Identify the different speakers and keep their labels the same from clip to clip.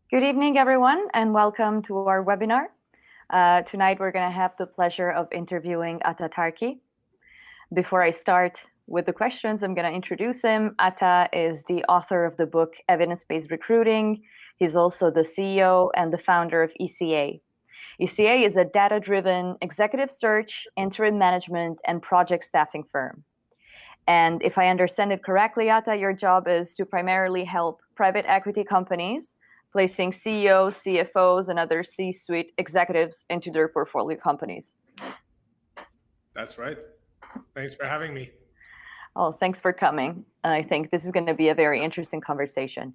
Speaker 1: Good evening, everyone, and welcome to our webinar. Tonight, we're going to have the pleasure of interviewing Atta Tarki. Before I start with the questions, I'm going to introduce him. Atta is the author of the book Evidence-Based Recruiting. He's also the CEO and the founder of ECA. ECA is a data-driven executive search, interim management, and project staffing firm. And if I understand it correctly, Atta, your job is to primarily help private equity companies placing CEOs, CFOs, and other C-suite executives into their portfolio companies.
Speaker 2: That's right. Thanks for having me.
Speaker 1: Oh, thanks for coming. I think this is going to be a very interesting conversation.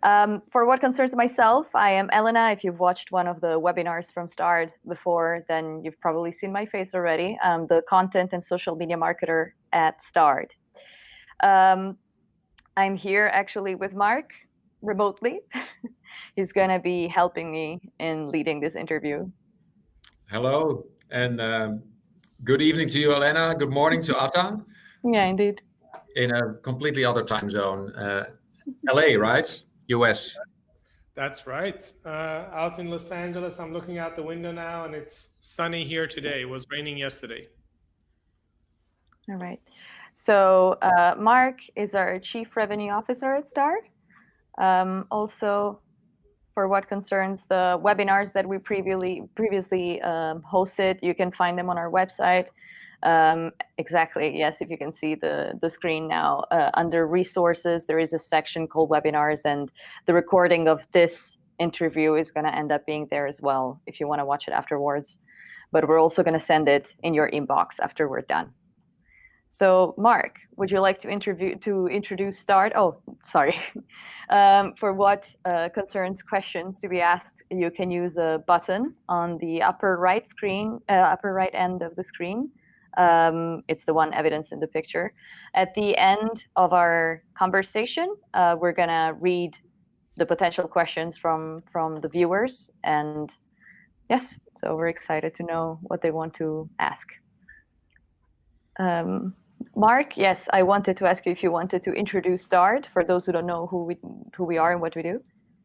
Speaker 1: For what concerns myself, I am Elena. If you've watched one of the webinars from Start before, then you've probably seen my face already. I'm the content and social media marketer at Start. I'm here actually with Mark remotely. He's going to be helping me in leading this interview.
Speaker 3: Hello, and good evening to you, Elena. Good morning to Atta.
Speaker 1: Yeah, indeed.
Speaker 3: In a completely other time zone. LA, right? US.
Speaker 2: That's right. Out in Los Angeles, I'm looking out the window now, and it's sunny here today. It was raining yesterday.
Speaker 1: All right. So Mark is our Chief Revenue Officer at Start. Also, for what concerns the webinars that we previously hosted, you can find them on our website. Exactly, yes, if you can see the screen now. Under resources, there is a section called webinars, and the recording of this interview is going to end up being there as well if you want to watch it afterwards. But we're also going to send it in your inbox after we're done. So, Mark, would you like to introduce Start? Oh, sorry. For what concerns questions to be asked, you can use a button on the upper right end of the screen. It's the one evidenced in the picture. At the end of our conversation, we're gonna read the potential questions from the viewers, and yes, so we're excited to know what they want to ask. Mark, yes, I wanted to ask you if you wanted to introduce Start for those who don't know who we are and what we do.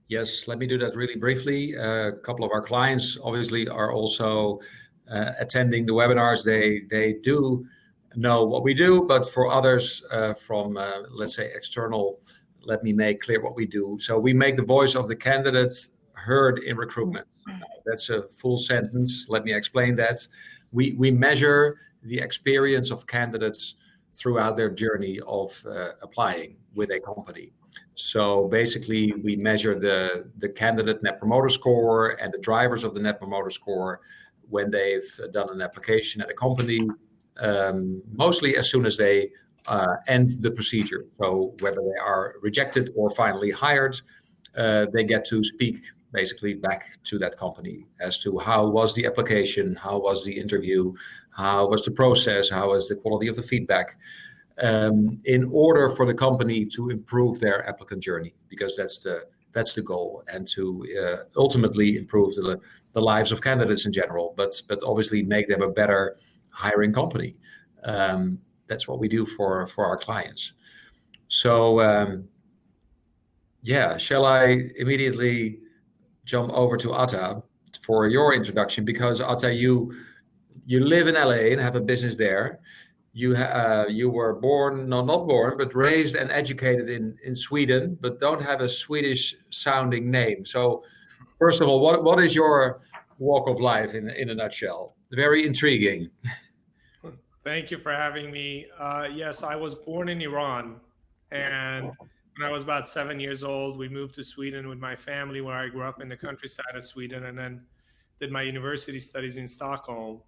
Speaker 3: Yes, let me do that really briefly. A couple of our clients obviously are also attending the webinars. They do know what we do, but for others from, let's say, external, let me make clear what we do. So we make the voice of the candidates heard in recruitment. That's a full sentence. Let me explain that. We measure the experience of candidates throughout their journey of applying with a company. So basically, we measure the candidate Net Promoter Score and the drivers of the Net Promoter Score when they've done an application at a company, mostly as soon as they end the procedure. So whether they are rejected or finally hired, they get to speak basically back to that company as to how was the application, how was the interview, how was the process, how was the quality of the feedback, in order for the company to improve their applicant journey, because that's the goal, and to ultimately improve the lives of candidates in general, but obviously make them a better hiring company. That's what we do for our clients. So yeah, shall I immediately jump over to Atta for your introduction? Because Atta, you live in LA and have a business there. You were born, no, not born, but raised and educated in Sweden, but don't have a Swedish sounding name. So first of all, what is your walk of life in a nutshell? Very intriguing.
Speaker 2: Thank you for having me. Yes, I was born in Iran, and when I was about 7 years old, we moved to Sweden with my family, where I grew up in the countryside of Sweden, and then did my university studies in Stockholm.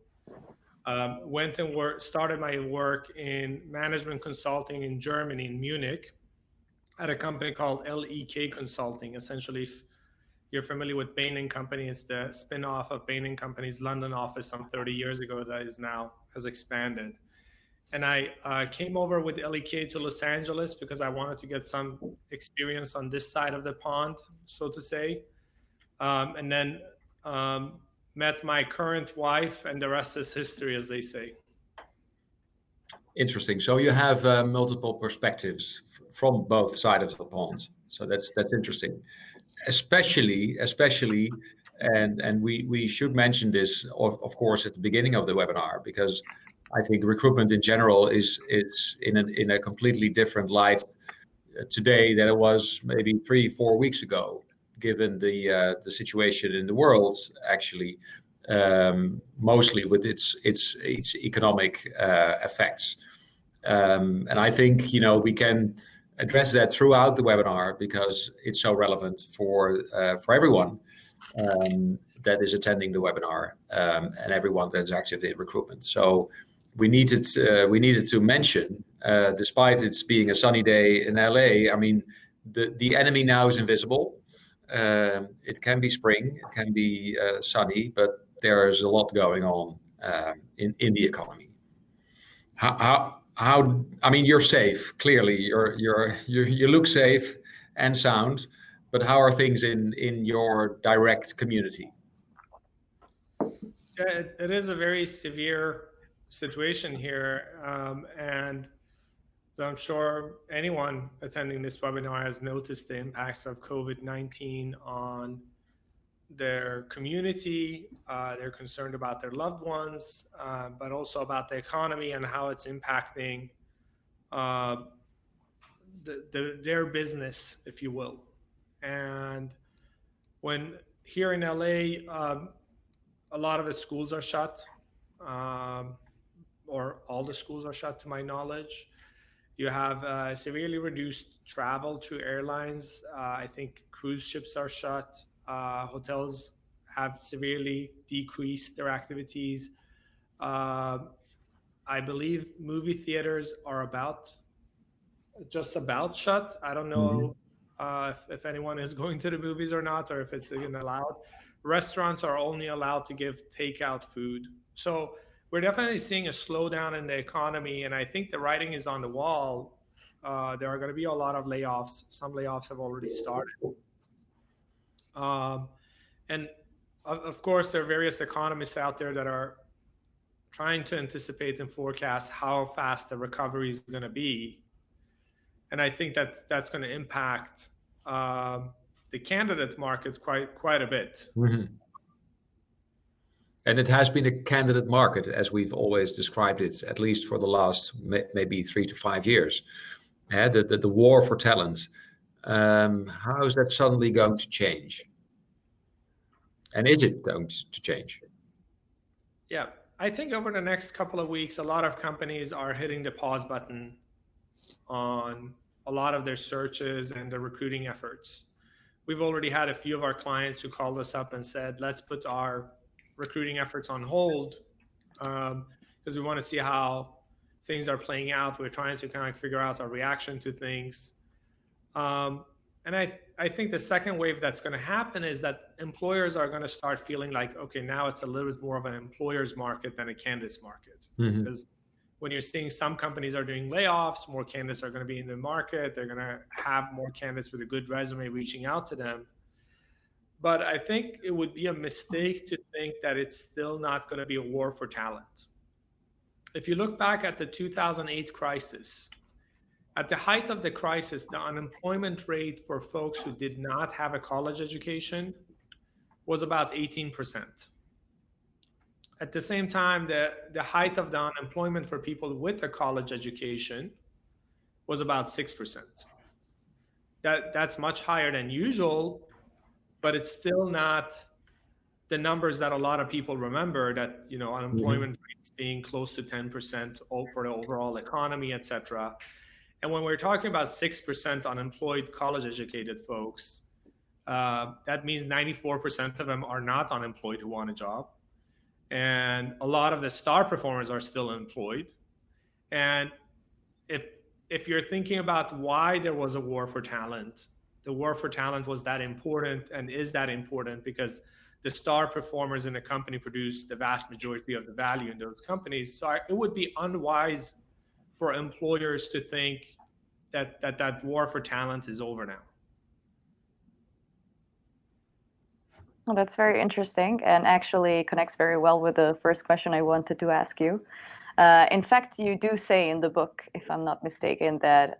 Speaker 2: Went and started my work in management consulting in Germany, in Munich, at a company called LEK Consulting. Essentially, if you're familiar with Bain & Company, it's the spin-off of Bain & Company's London office some 30 years ago that has expanded. And I came over with LEK to Los Angeles because I wanted to get some experience on this side of the pond, so to say. And then met my current wife, and the rest is history, as they say.
Speaker 3: Interesting. So you have multiple perspectives from both sides of the pond. So that's interesting. especially, and we should mention this, of course, at the beginning of the webinar, because I think recruitment in general is in a completely different light today than it was maybe 3-4 weeks ago, given the situation in the world, actually, mostly with its economic effects. And I think we can address that throughout the webinar because it's so relevant for everyone that is attending the webinar, and everyone that's active in recruitment. So we needed to mention, despite it being a sunny day in LA, I mean, the enemy now is invisible. It can be spring, it can be sunny, but there's a lot going on in the economy. How I mean, you're safe. Clearly, you look safe and sound, but how are things in your direct community?
Speaker 2: Yeah, it is a very severe situation here, and I'm sure anyone attending this webinar has noticed the impacts of COVID-19 on their community. They're concerned about their loved ones, but also about the economy and how it's impacting their business, if you will. And when here in LA, a lot of the schools are shut, or all the schools are shut to my knowledge. You have severely reduced travel to airlines. I think cruise ships are shut. Hotels have severely decreased their activities. I believe movie theaters are just about shut. I don't know if anyone is going to the movies or not, or if it's even allowed. Restaurants are only allowed to give takeout food. So we're definitely seeing a slowdown in the economy, and I think the writing is on the wall. There are going to be a lot of layoffs. Some layoffs have already started. And of course, there are various economists out there that are trying to anticipate and forecast how fast the recovery is going to be. And I think that's going to impact the candidate market quite a bit.
Speaker 3: Mm-hmm. And it has been a candidate market, as we've always described it, at least for the last maybe 3 to 5 years. The war for talent. How is that suddenly going to change? And is it going to change?
Speaker 2: Yeah, I think over the next couple of weeks, a lot of companies are hitting the pause button on a lot of their searches and their recruiting efforts. We've already had a few of our clients who called us up and said, let's put our recruiting efforts on hold because we want to see how things are playing out. We're trying to kind of figure out our reaction to things. And I think the second wave that's going to happen is that employers are going to start feeling like, okay, now it's a little bit more of an employer's market than a candidate's market. Mm-hmm. Because when you're seeing some companies are doing layoffs, more candidates are going to be in the market. They're going to have more candidates with a good resume reaching out to them. But I think it would be a mistake to think that it's still not going to be a war for talent. If you look back at the 2008 crisis, at the height of the crisis, the unemployment rate for folks who did not have a college education was about 18%. At the same time, the height of the unemployment for people with a college education was about 6%. That's much higher than usual, but it's still not the numbers that a lot of people remember, that unemployment rates being close to 10% for the overall economy, et cetera. And when we're talking about 6% unemployed college-educated folks, that means 94% of them are not unemployed who want a job. And a lot of the star performers are still employed. And if you're thinking about why there was a war for talent, the war for talent was that important and is that important because the star performers in the company produce the vast majority of the value in those companies. So it would be unwise for employers to think that war for talent is over now.
Speaker 1: Well, that's very interesting and actually connects very well with the first question I wanted to ask you. In fact, you do say in the book, if I'm not mistaken, that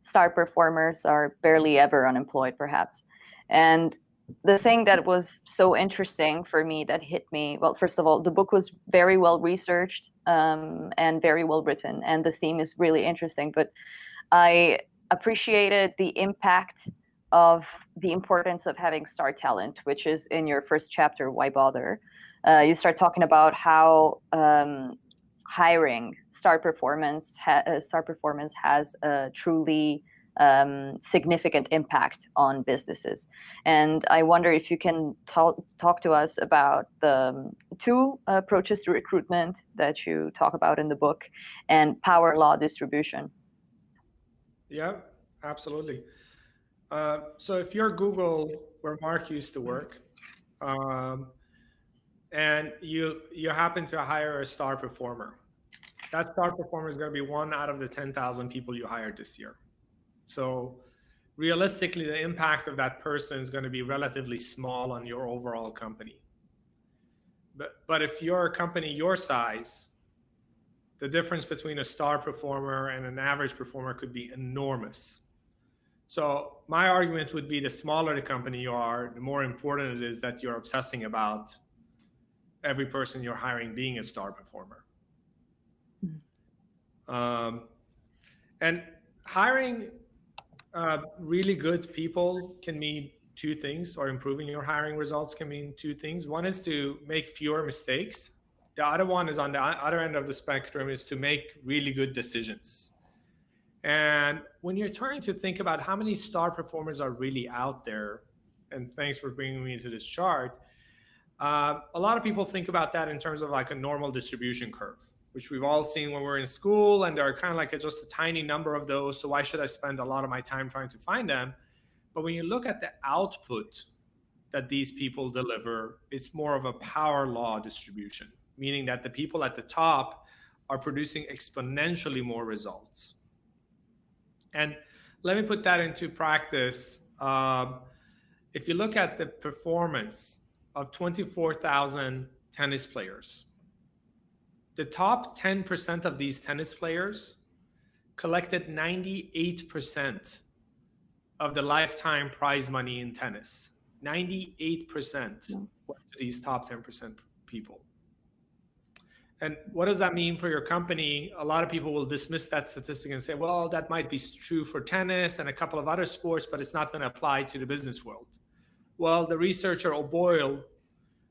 Speaker 1: star performers are barely ever unemployed, perhaps. And the thing that was so interesting for me that hit me, well, first of all, the book was very well researched and very well written, and the theme is really interesting. But I appreciated the impact of the importance of having star talent, which is in your first chapter, Why Bother? You start talking about how hiring star performance has a truly significant impact on businesses. And I wonder if you can talk to us about the two approaches to recruitment that you talk about in the book and power law distribution.
Speaker 2: Yeah, absolutely. So if you're Google, where Mark used to work, and you happen to hire a star performer, that star performer is going to be 1 out of the 10,000 people you hired this year. So realistically, the impact of that person is going to be relatively small on your overall company. But if you're a company your size, the difference between a star performer and an average performer could be enormous. So my argument would be the smaller the company you are, the more important it is that you're obsessing about every person you're hiring being a star performer. And hiring really good people can mean two things, or improving your hiring results can mean two things. One is to make fewer mistakes. The other one is on the other end of the spectrum, is to make really good decisions. And when you're trying to think about how many star performers are really out there, and thanks for bringing me to this chart, a lot of people think about that in terms of like a normal distribution curve, which we've all seen when we're in school, and there are kind of like just a tiny number of those. So why should I spend a lot of my time trying to find them? But when you look at the output that these people deliver, it's more of a power law distribution, meaning that the people at the top are producing exponentially more results. And let me put that into practice. If you look at the performance of 24,000 tennis players, the top 10% of these tennis players collected 98% of the lifetime prize money in tennis. 98% went to these top 10% people. And what does that mean for your company? A lot of people will dismiss that statistic and say, well, that might be true for tennis and a couple of other sports, but it's not going to apply to the business world. Well, the researcher O'Boyle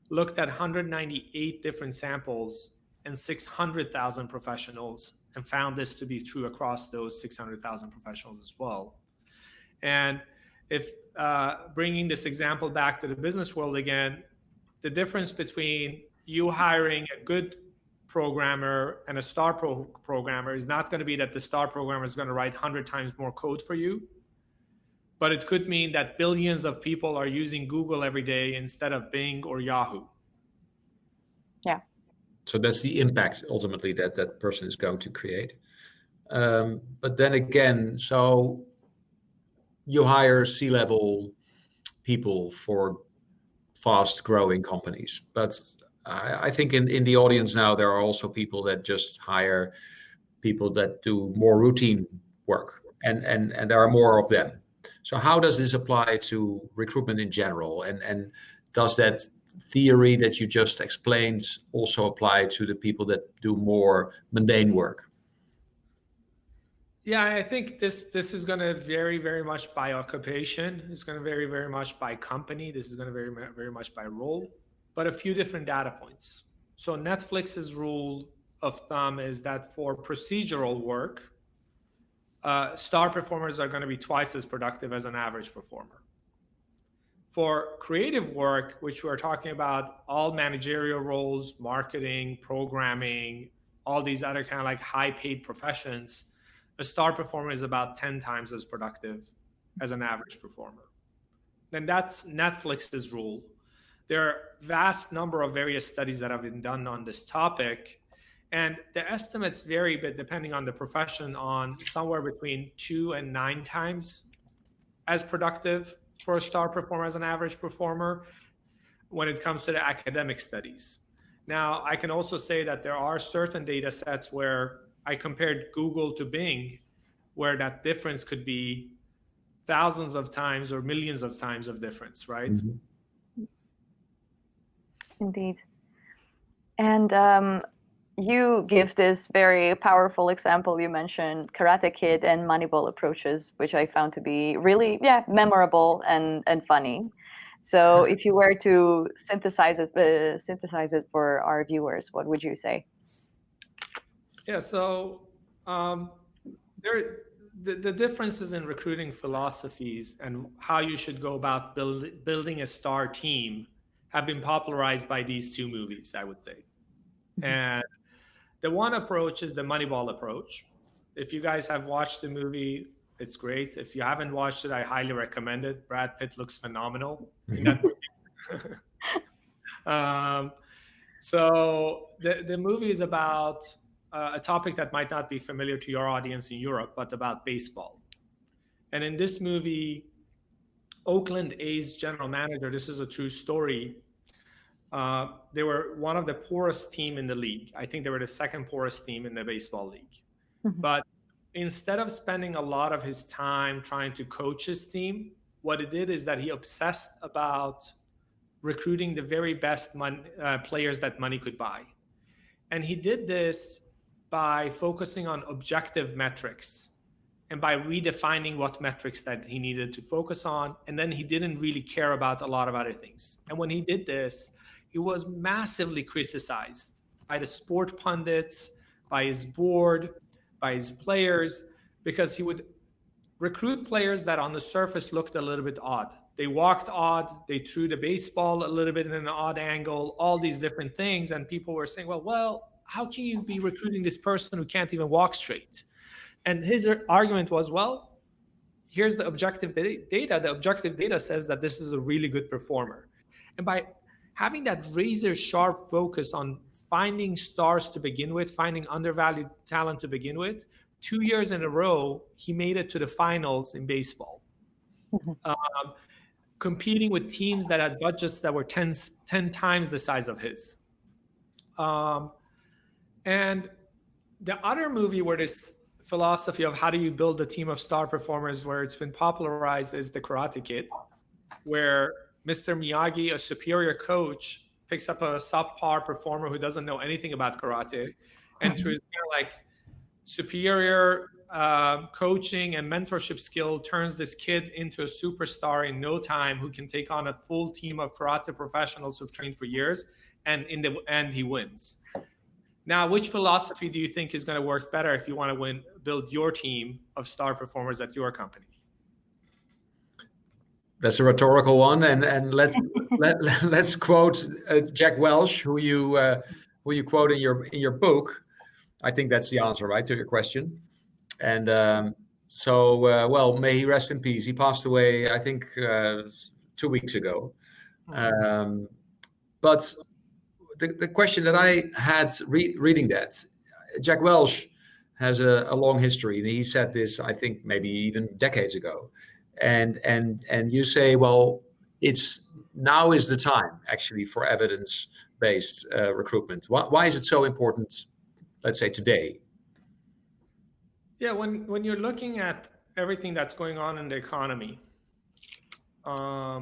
Speaker 2: looked at 198 different samples and 600,000 professionals and found this to be true across those 600,000 professionals as well. And if bringing this example back to the business world again, the difference between you hiring a good programmer and a star programmer is not going to be that the star programmer is going to write 100 times more code for you, but it could mean that billions of people are using Google every day instead of Bing or Yahoo.
Speaker 1: Yeah.
Speaker 3: So that's the impact ultimately that that person is going to create. But then again, so you hire C-level people for fast growing companies, but I think in the audience now, there are also people that just hire people that do more routine work, and there are more of them. So how does this apply to recruitment in general? And does that theory that you just explained also apply to the people that do more mundane work?
Speaker 2: Yeah, I think this is going to vary very much by occupation. It's going to vary very much by company. This is going to vary very much by role, but a few different data points. So Netflix's rule of thumb is that for procedural work, star performers are going to be twice as productive as an average performer. For creative work, which we're talking about all managerial roles, marketing, programming, all these other kind of like high paid professions, a star performer is about 10 times as productive as an average performer. And that's Netflix's rule. There are vast number of various studies that have been done on this topic, and the estimates vary, but depending on the profession, on somewhere between 2 and 9 times as productive for a star performer as an average performer when it comes to the academic studies. Now, I can also say that there are certain data sets where I compared Google to Bing, where that difference could be thousands of times or millions of times of difference, right?
Speaker 3: Mm-hmm.
Speaker 1: Indeed. And you give this very powerful example. You mentioned Karate Kid and Moneyball approaches, which I found to be really, memorable and funny. So, if you were to synthesize it for our viewers, what would you say?
Speaker 2: Yeah. So the differences in recruiting philosophies and how you should go about building a star team have been popularized by these two movies, I would say. And the one approach is the Moneyball approach. If you guys have watched the movie, it's great. If you haven't watched it, I highly recommend it. Brad Pitt looks phenomenal in that movie. So the movie is about a topic that might not be familiar to your audience in Europe, but about baseball. And in this movie, Oakland A's general manager, this is a true story, they were one of the poorest team in the league. I think they were the second poorest team in the baseball league.
Speaker 1: Mm-hmm.
Speaker 2: But instead of spending a lot of his time trying to coach his team, what he did is that he obsessed about recruiting the very best players that money could buy. And he did this by focusing on objective metrics and by redefining what metrics that he needed to focus on. And then he didn't really care about a lot of other things. And when he did this, he was massively criticized by the sport pundits, by his board, by his players, because he would recruit players that on the surface looked a little bit odd. They walked odd, they threw the baseball a little bit in an odd angle, all these different things. And people were saying, well, how can you be recruiting this person who can't even walk straight? And his argument was, well, here's the objective data. The objective data says that this is a really good performer. And by having that razor sharp focus on finding stars to begin with, finding undervalued talent to begin with, 2 years in a row, he made it to the finals in baseball.
Speaker 1: Mm-hmm.
Speaker 2: Competing with teams that had budgets that were 10 times the size of his. And the other movie where this philosophy of how do you build a team of star performers, where it's been popularized, is The Karate Kid, where Mr. Miyagi, a superior coach, picks up a subpar performer who doesn't know anything about karate, and through his kind of like superior coaching and mentorship skill turns this kid into a superstar in no time, who can take on a full team of karate professionals who've trained for years, and in the end he wins. Now, which philosophy do you think is going to work better if you want to build your team of star performers at your company?
Speaker 3: That's a rhetorical one, and let's quote Jack Welch, who you quote in your book. I think that's the answer, right, to your question. And well, may he rest in peace. He passed away, I think, 2 weeks ago. But the question that I had reading that, Jack Welch has a long history, and he said this, I think, maybe even decades ago. And you say, well, now is the time actually for evidence-based recruitment. Why is it so important, let's say, today?
Speaker 2: Yeah, when you're looking at everything that's going on in the economy, a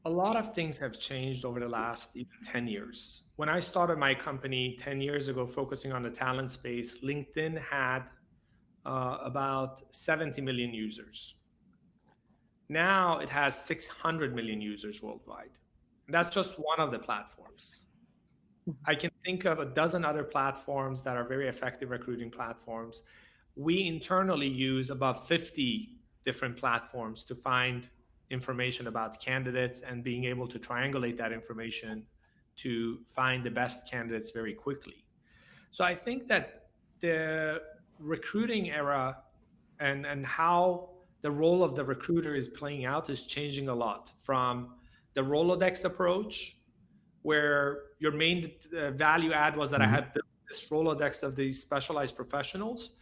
Speaker 2: lot of things have changed over the last even 10 years. When I started my company 10 years ago, focusing on the talent space, LinkedIn had about 70 million users. Now it has 600 million users worldwide. And that's just one of the platforms. I can think of a dozen other platforms that are very effective recruiting platforms. We internally use about 50 different platforms to find information about candidates and being able to triangulate that information to find the best candidates very quickly. So I think that the recruiting era and how the role of the recruiter is playing out is changing a lot, from the Rolodex approach, where your main value add was that I had built this Rolodex of these specialized professionals,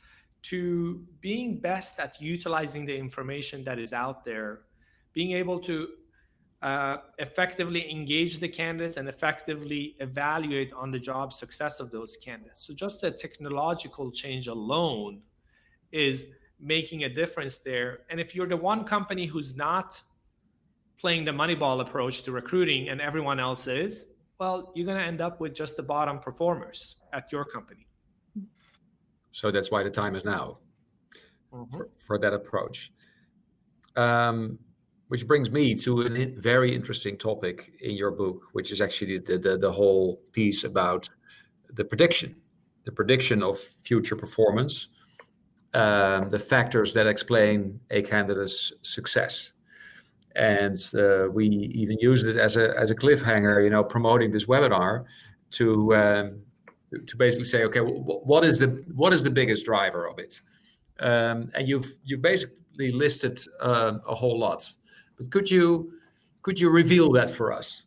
Speaker 2: to being best at utilizing the information that is out there, being able to effectively engage the candidates and effectively evaluate on the job success of those candidates. So just the technological change alone is making a difference there. And if you're the one company who's not playing the Moneyball approach to recruiting and everyone else is, well, you're going to end up with just the bottom performers at your company.
Speaker 3: So that's why the time is now for that approach. Which brings me to a very interesting topic in your book, which is actually the whole piece about the prediction of future performance, the factors that explain a candidate's success. And we even used it as a cliffhanger, promoting this webinar to basically say, okay, what is the biggest driver of it? And you've basically listed a whole lot, but could you reveal that for us?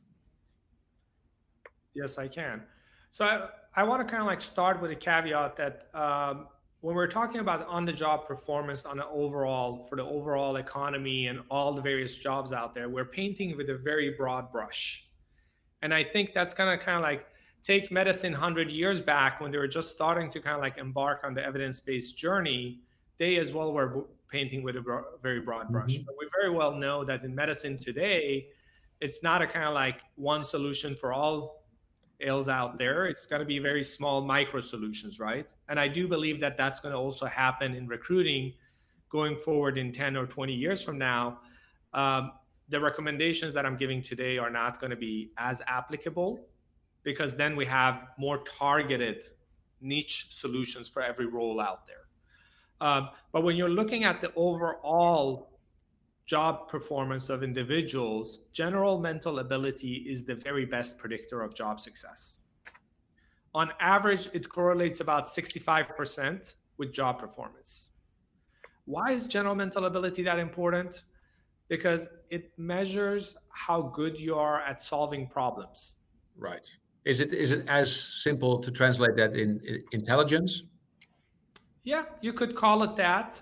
Speaker 2: Yes, I can. So I want to kind of like start with a caveat that when we're talking about on-the-job performance for the overall economy and all the various jobs out there, we're painting with a very broad brush. And I think that's kind of like take medicine 100 years back when they were just starting to kind of like embark on the evidence-based journey. They as well were painting with a very broad brush. But we very well know that in medicine today, it's not a kind of like one solution for all ills out there. It's going to be very small micro solutions, right? And I do believe that that's going to also happen in recruiting going forward in 10 or 20 years from now. The recommendations that I'm giving today are not going to be as applicable because then we have more targeted niche solutions for every role out there. But when you're looking at the overall job performance of individuals, general mental ability is the very best predictor of job success. On average, it correlates about 65% with job performance. Why is general mental ability that important? Because it measures how good you are at solving problems.
Speaker 3: Right. Is it as simple to translate that in intelligence?
Speaker 2: Yeah, you could call it that.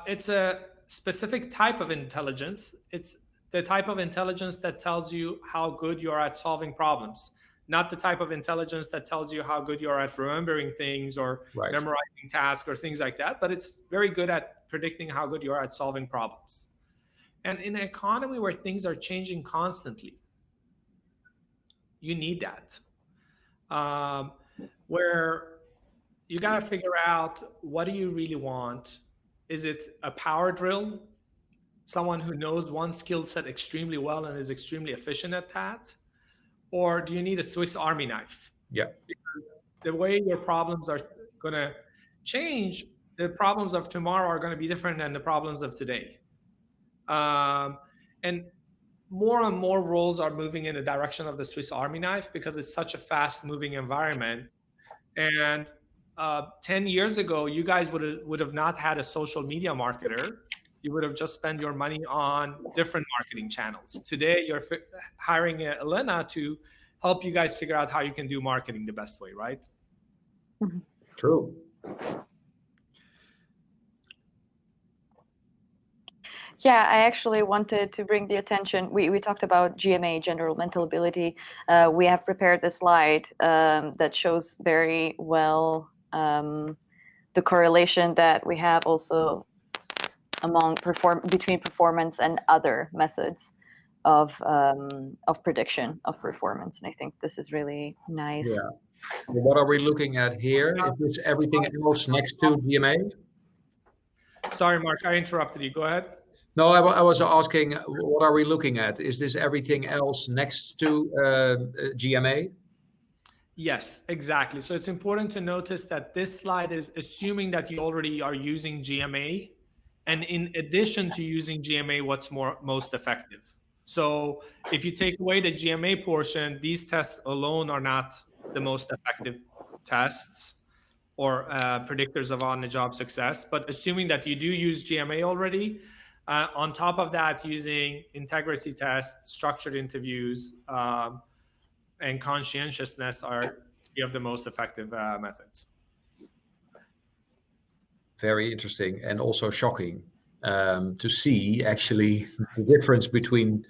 Speaker 2: It's a specific type of intelligence. It's the type of intelligence that tells you how good you are at solving problems, not the type of intelligence that tells you how good you are at remembering things or memorizing tasks or things like that. But it's very good at predicting how good you are at solving problems. And in an economy where things are changing constantly, you need that. Where you got to figure out, what do you really want? Is it a power drill? Someone who knows one skill set extremely well and is extremely efficient at that? Or do you need a Swiss Army knife?
Speaker 3: Yeah.
Speaker 2: Because the way your problems are going to change, the problems of tomorrow are going to be different than the problems of today. And more and more roles are moving in the direction of the Swiss Army knife because it's such a fast moving environment. And 10 years ago, you guys would have not had a social media marketer. You would have just spent your money on different marketing channels. Today, you're hiring Elena to help you guys figure out how you can do marketing the best way, right?
Speaker 3: True.
Speaker 1: Yeah, I actually wanted to bring the attention. We talked about GMA, general mental ability. We have prepared a slide that shows very well the correlation that we have also between performance and other methods of prediction of performance. And I think this is really nice.
Speaker 3: Yeah. So what are we looking at here? Is this everything else next to GMA?
Speaker 2: Sorry, Mark, I interrupted you. Go ahead.
Speaker 3: No, I was asking, what are we looking at? Is this everything else next to GMA?
Speaker 2: Yes, exactly. So it's important to notice that this slide is assuming that you already are using GMA, and in addition to using GMA, what's most effective. So if you take away the GMA portion, these tests alone are not the most effective tests or predictors of on-the-job success. But assuming that you do use GMA already, on top of that, using integrity tests, structured interviews, and conscientiousness are three of the most effective methods.
Speaker 3: Very interesting and also shocking to see actually the difference between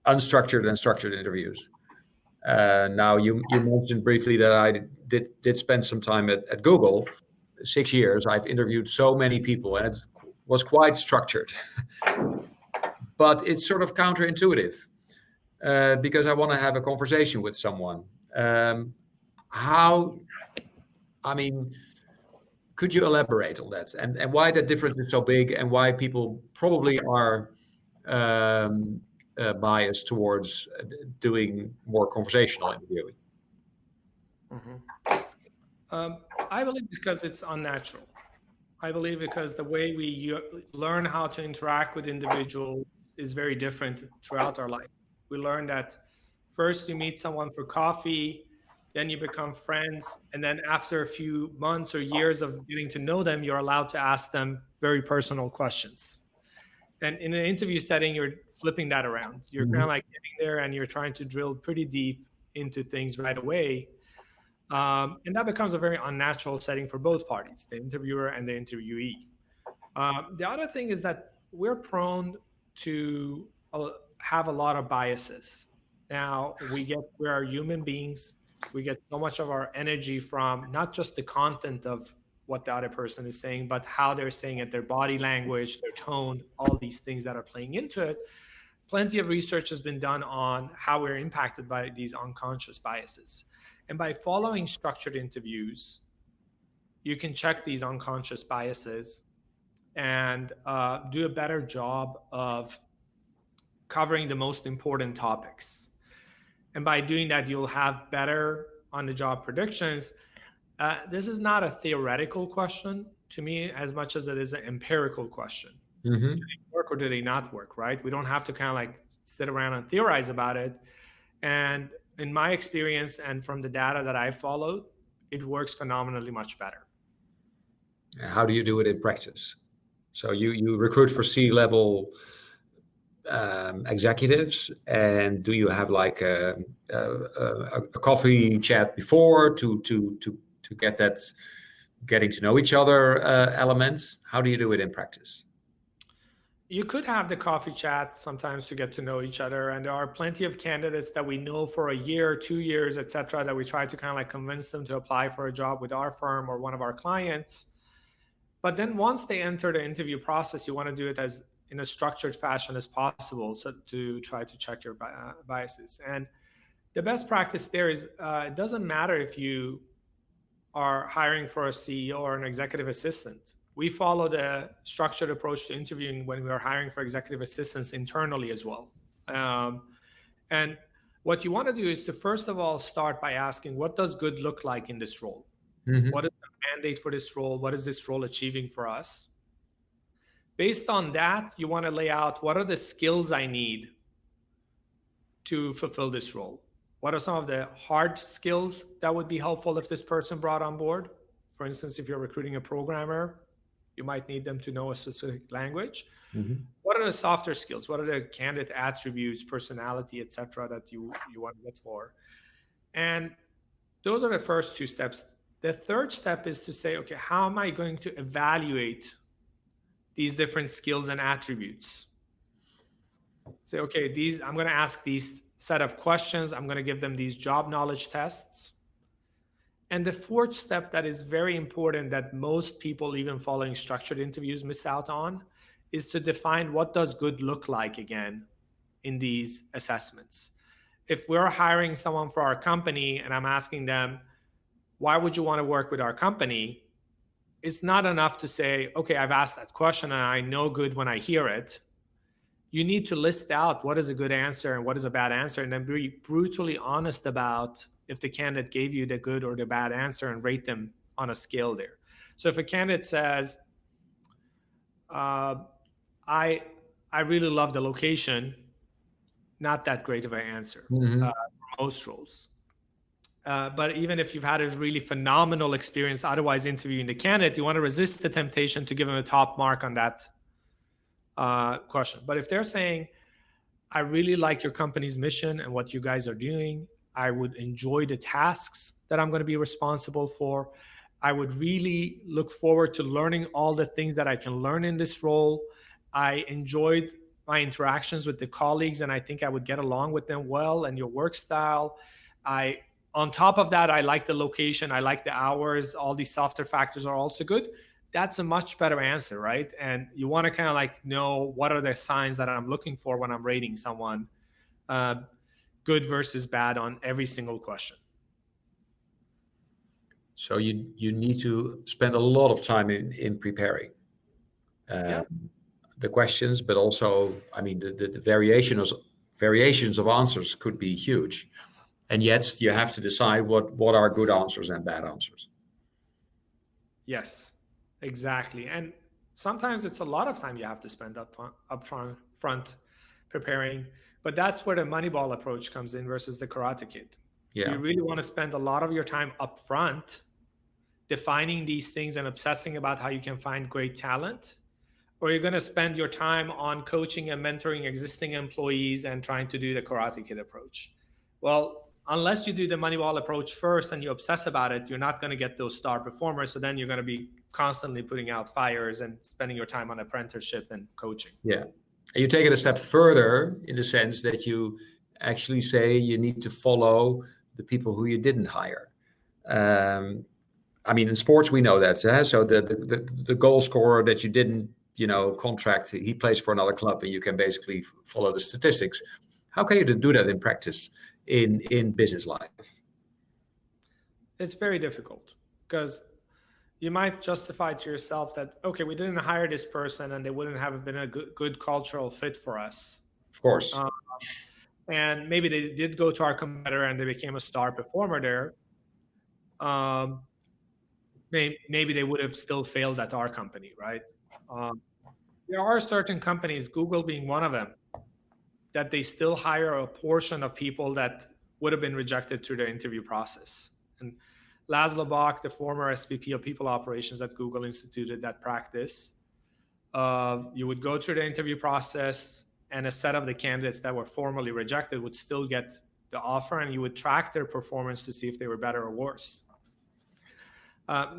Speaker 3: unstructured and structured interviews. Now you mentioned briefly that I did spend some time at Google. 6 years, I've interviewed so many people, and it was quite structured. But it's sort of counterintuitive because I want to have a conversation with someone. Could you elaborate on that, and why the difference is so big, and why people probably are biased towards doing more conversational interviewing?
Speaker 2: I believe because it's unnatural. I believe because the way we learn how to interact with individuals is very different throughout our life. We learn that first you meet someone for coffee, then you become friends, and then after a few months or years of getting to know them, you're allowed to ask them very personal questions. And in an interview setting, you're flipping that around. You're kind of like getting there and you're trying to drill pretty deep into things right away. And that becomes a very unnatural setting for both parties, the interviewer and the interviewee. The other thing is that we're prone to have a lot of biases. Now, we are human beings. We get so much of our energy from not just the content of what the other person is saying, but how they're saying it, their body language, their tone, all these things that are playing into it. Plenty of research has been done on how we're impacted by these unconscious biases. And by following structured interviews, you can check these unconscious biases and do a better job of covering the most important topics. And by doing that, you'll have better on-the-job predictions. This is not a theoretical question to me as much as it is an empirical question. Do they work or do they not work, right? We don't have to kind of like sit around and theorize about it. And in my experience and from the data that I followed, it works phenomenally much better.
Speaker 3: How do you do it in practice? So you recruit for C-level executives, and do you have like a coffee chat before to get that getting to know each other elements? How do you do it in practice?
Speaker 2: You could have the coffee chat sometimes to get to know each other, and there are plenty of candidates that we know for a year, 2 years, etc., that we try to kind of like convince them to apply for a job with our firm or one of our clients. But then once they enter the interview process, you want to do it as in a structured fashion as possible, so to try to check your biases. And the best practice there is it doesn't matter if you are hiring for a CEO or an executive assistant. We follow the structured approach to interviewing when we are hiring for executive assistants internally as well. And what you want to do is to first of all start by asking, what does good look like in this role? What is the mandate for this role? What is this role achieving for us? Based on that, you want to lay out what are the skills I need to fulfill this role? What are some of the hard skills that would be helpful if this person brought on board? For instance, if you're recruiting a programmer, you might need them to know a specific language. What are the softer skills? What are the candidate attributes, personality, etc., that you want to look for? And those are the first two steps. The third step is to say, okay, how am I going to evaluate these different skills and attributes? Say, okay, I'm going to ask these set of questions. I'm going to give them these job knowledge tests. And the fourth step that is very important that most people, even following structured interviews, miss out on is to define what does good look like again in these assessments. If we're hiring someone for our company and I'm asking them, why would you want to work with our company? It's not enough to say, okay, I've asked that question and I know good when I hear it. You need to list out what is a good answer and what is a bad answer, and then be brutally honest about if the candidate gave you the good or the bad answer and rate them on a scale there. So if a candidate says, I really love the location, not that great of an answer for most roles. But even if you've had a really phenomenal experience otherwise interviewing the candidate, you want to resist the temptation to give them a top mark on that question. But if they're saying, I really like your company's mission and what you guys are doing, I would enjoy the tasks that I'm going to be responsible for, I would really look forward to learning all the things that I can learn in this role, I enjoyed my interactions with the colleagues and I think I would get along with them well, and your work style, I On top of that, I like the location, I like the hours, all these softer factors are also good. That's a much better answer, right? And you want to kind of like know what are the signs that I'm looking for when I'm rating someone, good versus bad on every single question.
Speaker 3: So you need to spend a lot of time in preparing the questions, but also, I mean, the variations of answers could be huge. And yet you have to decide what are good answers and bad answers.
Speaker 2: Yes, exactly. And sometimes it's a lot of time you have to spend up front preparing. But that's where the Moneyball approach comes in versus the Karate Kid.
Speaker 3: Yeah.
Speaker 2: Do you really want to spend a lot of your time up front defining these things and obsessing about how you can find great talent? Or you're going to spend your time on coaching and mentoring existing employees and trying to do the Karate Kid approach? Well, unless you do the Moneyball approach first and you obsess about it, you're not going to get those star performers. So then you're going to be constantly putting out fires and spending your time on apprenticeship and coaching.
Speaker 3: Yeah. And you take it a step further in the sense that you actually say you need to follow the people who you didn't hire. I mean, in sports, we know that. So the goal scorer that you didn't, contract, he plays for another club, and you can basically follow the statistics. How can you do that in practice in business life?
Speaker 2: It's very difficult because you might justify to yourself that, okay, we didn't hire this person and they wouldn't have been a good cultural fit for us.
Speaker 3: Of course.
Speaker 2: And maybe they did go to our competitor and they became a star performer there. Maybe they would have still failed at our company, right? There are certain companies, Google being one of them, that they still hire a portion of people that would have been rejected through the interview process. And Laszlo Bock, the former SVP of People Operations at Google, instituted that practice of you would go through the interview process and a set of the candidates that were formally rejected would still get the offer, and you would track their performance to see if they were better or worse.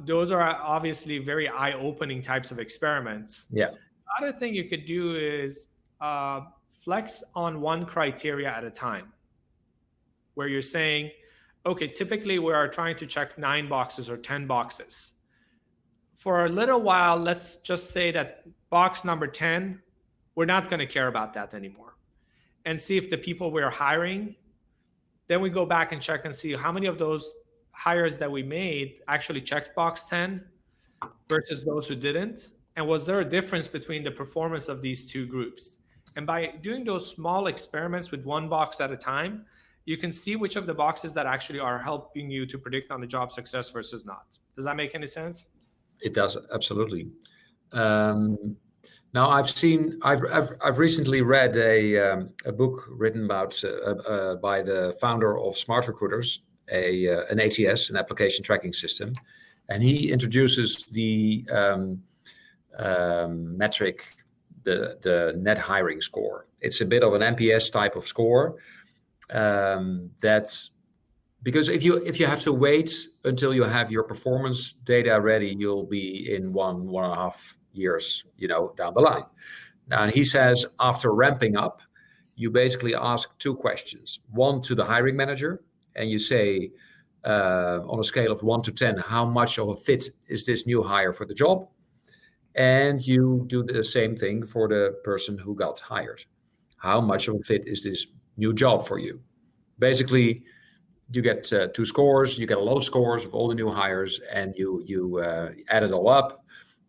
Speaker 2: Those are obviously very eye-opening types of experiments.
Speaker 3: Yeah.
Speaker 2: The other thing you could do is flex on one criteria at a time, where you're saying, okay, typically we are trying to check 9 boxes or 10 boxes. For a little while, let's just say that box number 10, we're not going to care about that anymore, and see if the people we're hiring, then we go back and check and see how many of those hires that we made actually checked box 10 versus those who didn't. And was there a difference between the performance of these two groups? And by doing those small experiments with one box at a time, you can see which of the boxes that actually are helping you to predict on the job success versus not. Does that make any sense?
Speaker 3: It does, absolutely. Now I've recently read a book written about by the founder of Smart Recruiters, an ATS, an application tracking system, and he introduces the metric, the net hiring score. It's a bit of an NPS type of score. That's because if you have to wait until you have your performance data ready, you'll be in 1.5 years, down the line. Now, and he says after ramping up, you basically ask 2 questions. One to the hiring manager, and you say on a scale of 1 to 10, how much of a fit is this new hire for the job? And you do the same thing for the person who got hired. How much of a fit is this new job for you? Basically, you get 2 scores. You get a lot of scores of all the new hires, and you add it all up.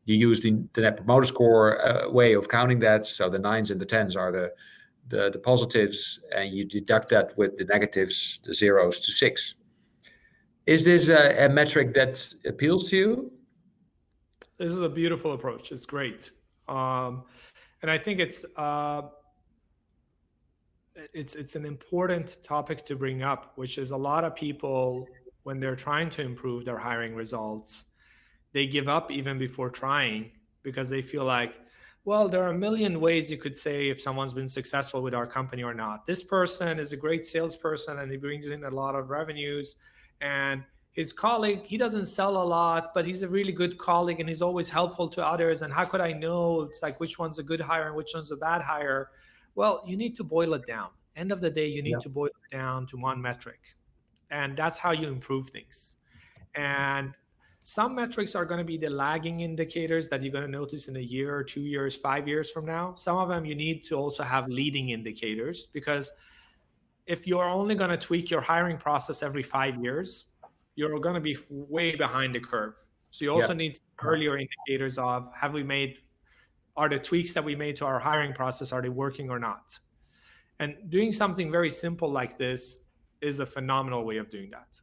Speaker 3: You use the Net Promoter Score way of counting that. So the 9s and the 10s are the positives, and you deduct that with the negatives, the 0s to 6. Is this a metric that appeals to you?
Speaker 2: This is a beautiful approach. It's great. And I think it's an important topic to bring up, which is a lot of people, when they're trying to improve their hiring results, they give up even before trying because they feel like, well, there are a million ways you could say if someone's been successful with our company or not. This person is a great salesperson and he brings in a lot of revenues, and his colleague, he doesn't sell a lot, but he's a really good colleague and he's always helpful to others. And how could I know it's like which one's a good hire and which one's a bad hire? Well, you need to boil it down. End of the day, you need to boil it down to one metric. And that's how you improve things. And some metrics are going to be the lagging indicators that you're going to notice in a year or 2 years, 5 years from now. Some of them you need to also have leading indicators, because if you're only going to tweak your hiring process every 5 years, you're going to be way behind the curve. So you also need earlier indicators of, are the tweaks that we made to our hiring process, are they working or not? And doing something very simple like this is a phenomenal way of doing that.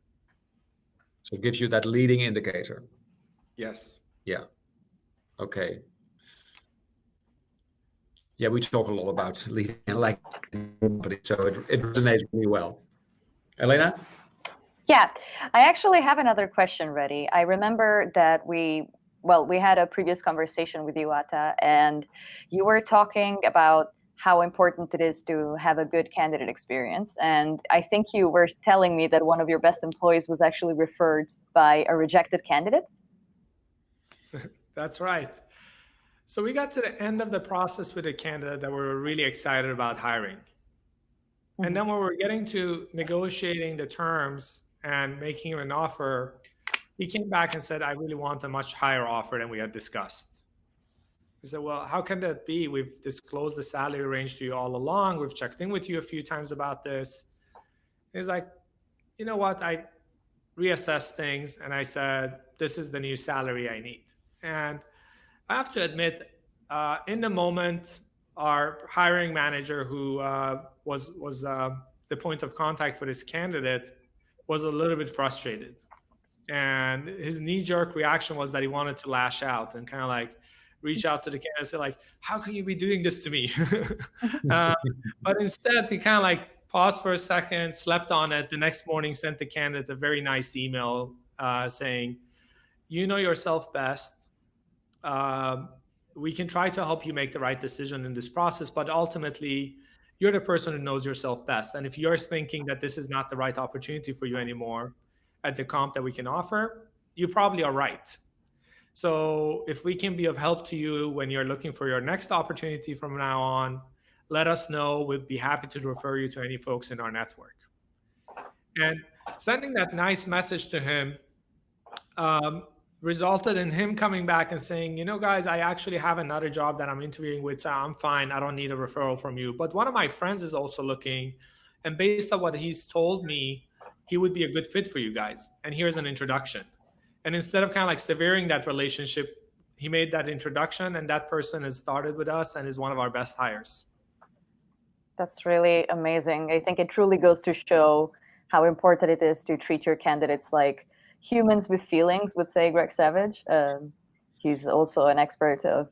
Speaker 3: So it gives you that leading indicator.
Speaker 2: Yes.
Speaker 3: Yeah. Okay. Yeah, we talk a lot about leading and like company, so it resonates really well. Elena?
Speaker 1: Yeah, I actually have another question ready. I remember that we had a previous conversation with you, Atta, and you were talking about how important it is to have a good candidate experience. And I think you were telling me that one of your best employees was actually referred by a rejected candidate.
Speaker 2: That's right. So we got to the end of the process with a candidate that we were really excited about hiring. Mm-hmm. And then when we were getting to negotiating the terms and making him an offer, he came back and said, I really want a much higher offer than we had discussed. I said, well, how can that be? We've disclosed the salary range to you all along. We've checked in with you a few times about this. He's like, you know what? I reassessed things and I said, this is the new salary I need. And I have to admit, in the moment, our hiring manager, who was the point of contact for this candidate, was a little bit frustrated. And his knee-jerk reaction was that he wanted to lash out and kind of like reach out to the candidate and say, like, how can you be doing this to me? But instead, he kind of like paused for a second, slept on it. The next morning, sent the candidate a very nice email saying, you know yourself best. We can try to help you make the right decision in this process, but ultimately, you're the person who knows yourself best. And if you're thinking that this is not the right opportunity for you anymore at the comp that we can offer, you probably are right. So if we can be of help to you when you're looking for your next opportunity from now on, let us know. We'd be happy to refer you to any folks in our network. And sending that nice message to him resulted in him coming back and saying, you know, guys, I actually have another job that I'm interviewing with, so I'm fine. I don't need a referral from you. But one of my friends is also looking, and based on what he's told me, he would be a good fit for you guys. And here's an introduction. And instead of kind of like severing that relationship, he made that introduction, and that person has started with us and is one of our best hires.
Speaker 1: That's really amazing. I think it truly goes to show how important it is to treat your candidates like humans with feelings, would say Greg Savage. He's also an expert of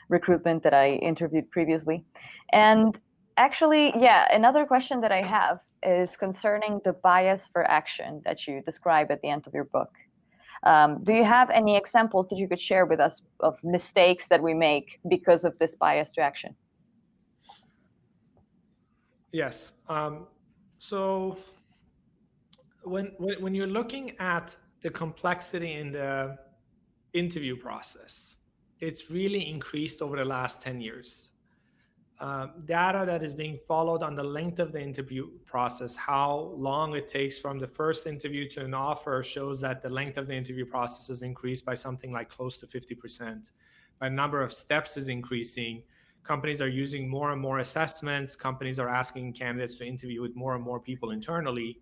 Speaker 1: recruitment that I interviewed previously. And actually, yeah, another question that I have is concerning the bias for action that you describe at the end of your book. Do you have any examples that you could share with us of mistakes that we make because of this bias to action?
Speaker 2: Yes. So when you're looking at the complexity in the interview process, it's really increased over the last 10 years. Data that is being followed on the length of the interview process, how long it takes from the first interview to an offer, shows that the length of the interview process has increased by something like close to 50%. The number of steps is increasing. Companies are using more and more assessments. Companies are asking candidates to interview with more and more people internally.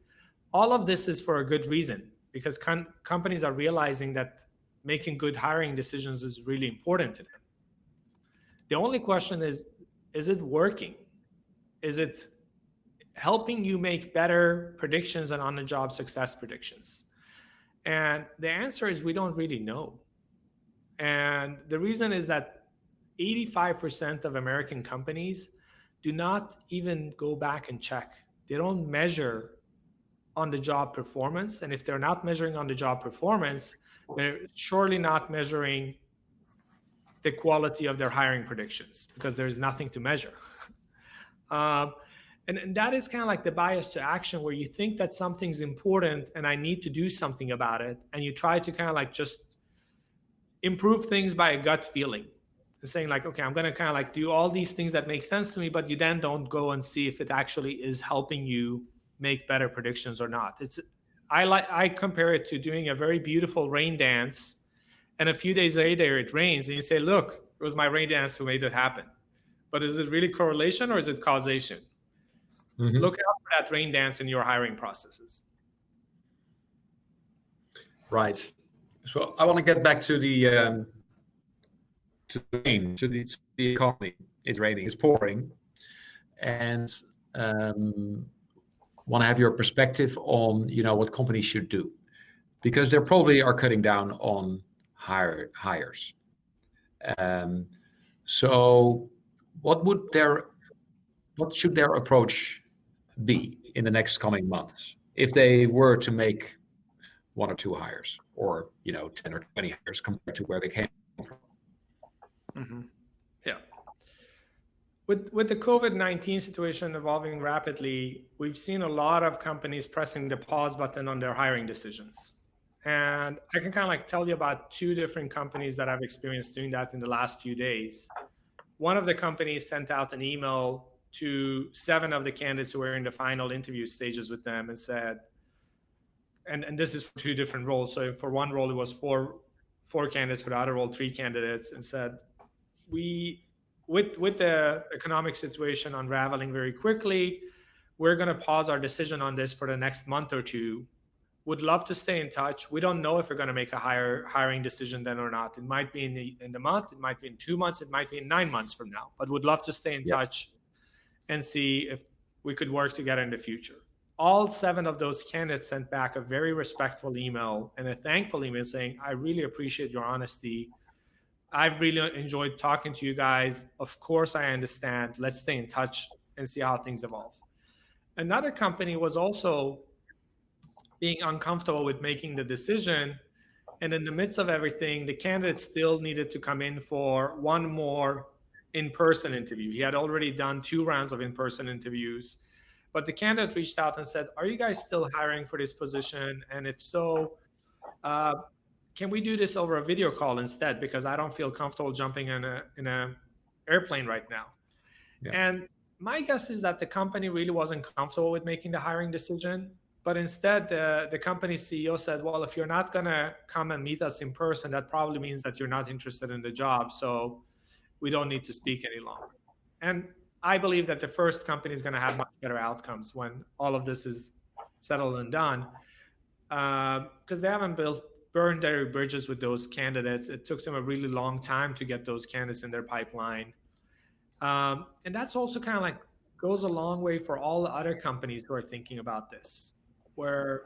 Speaker 2: All of this is for a good reason, because companies are realizing that making good hiring decisions is really important to them. The only question is it working? Is it helping you make better predictions and on-the-job success predictions? And the answer is we don't really know. And the reason is that 85% of American companies do not even go back and check. They don't measure on-the-job performance. And if they're not measuring on-the-job performance, they're surely not measuring the quality of their hiring predictions, because there's nothing to measure. And that is kind of like the bias to action, where you think that something's important and I need to do something about it. And you try to kind of like just improve things by a gut feeling and saying like, okay, I'm going to kind of like do all these things that make sense to me, but you then don't go and see if it actually is helping you make better predictions or not. It's I compare it to doing a very beautiful rain dance, and a few days later it rains, and you say, "Look, it was my rain dance who made it happen." But is it really correlation or is it causation?
Speaker 3: Mm-hmm.
Speaker 2: Look out for that rain dance in your hiring processes.
Speaker 3: Right. So I want to get back to the rain, to the economy. It's raining, it's pouring, and want to have your perspective on what companies should do, because they probably are cutting down on hires. So what should their approach be in the next coming months if they were to make 1 or 2 hires, or 10 or 20 hires compared to where they came from?
Speaker 2: Mm-hmm. Yeah. With the COVID-19 situation evolving rapidly, we've seen a lot of companies pressing the pause button on their hiring decisions. And I can kind of tell you about 2 different companies that I've experienced doing that in the last few days. One of the companies sent out an email to 7 of the candidates who were in the final interview stages with them and said, and this is for 2 different roles. So for one role, it was four candidates, for the other role, 3 candidates, and said, with the economic situation unraveling very quickly, we're going to pause our decision on this for the next month or 2. Would love to stay in touch. We don't know if we're going to make a hiring decision then or not. It might be in the month, it might be in 2 months, it might be in 9 months from now, but would love to stay in touch and see if we could work together in the future. All 7 of those candidates sent back a very respectful email and a thankful email saying, I really appreciate your honesty. I've really enjoyed talking to you guys. Of course, I understand. Let's stay in touch and see how things evolve. Another company was also being uncomfortable with making the decision. And in the midst of everything, the candidate still needed to come in for 1 more in-person interview. He had already done 2 rounds of in-person interviews. But the candidate reached out and said, are you guys still hiring for this position? And if so, can we do this over a video call instead? Because I don't feel comfortable jumping in a airplane right now. Yeah. And my guess is that the company really wasn't comfortable with making the hiring decision. But instead, the company CEO said, well, if you're not going to come and meet us in person, that probably means that you're not interested in the job. So we don't need to speak any longer. And I believe that the first company is going to have much better outcomes when all of this is settled and done, because they haven't burned their bridges with those candidates. It took them a really long time to get those candidates in their pipeline. And that's also kind of goes a long way for all the other companies who are thinking about this, where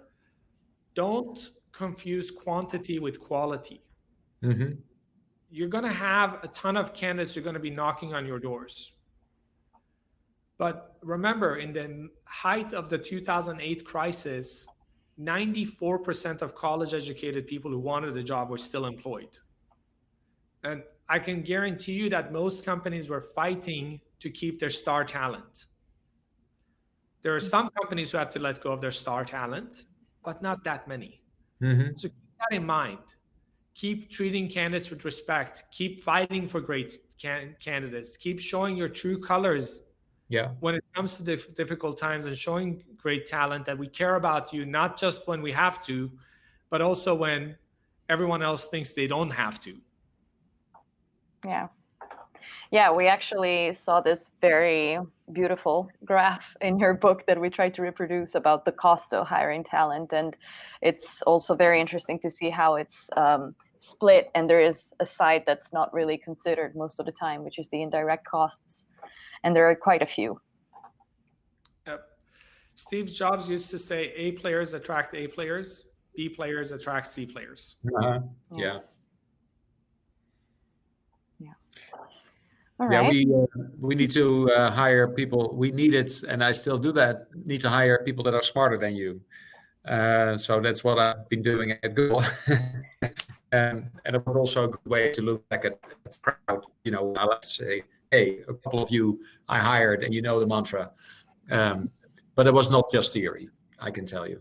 Speaker 2: don't confuse quantity with quality. Mm-hmm. You're going to have a ton of candidates who are going to be knocking on your doors. But remember, in the height of the 2008 crisis, 94% of college-educated people who wanted a job were still employed. And I can guarantee you that most companies were fighting to keep their star talent. There are some companies who had to let go of their star talent, but not that many. Mm-hmm. So keep that in mind. Keep treating candidates with respect. Keep fighting for great candidates. Keep showing your true colors. Yeah. When it comes to difficult times, and showing great talent that we care about you, not just when we have to, but also when everyone else thinks they don't have to.
Speaker 1: Yeah, we actually saw this very beautiful graph in your book that we tried to reproduce about the cost of hiring talent. And it's also very interesting to see how it's split. And there is a side that's not really considered most of the time, which is the indirect costs. And there are quite a few.
Speaker 2: Yep. Steve Jobs used to say A players attract A players, B players attract C players.
Speaker 3: Uh-huh. Yeah.
Speaker 1: All right.
Speaker 3: Yeah, we need to hire people. We need it, and I still do that. Need to hire people that are smarter than you. So that's what I've been doing at Google. And it was also a good way to look back at proud. I like to say, hey, a couple of you I hired, and the mantra. But it was not just theory, I can tell you.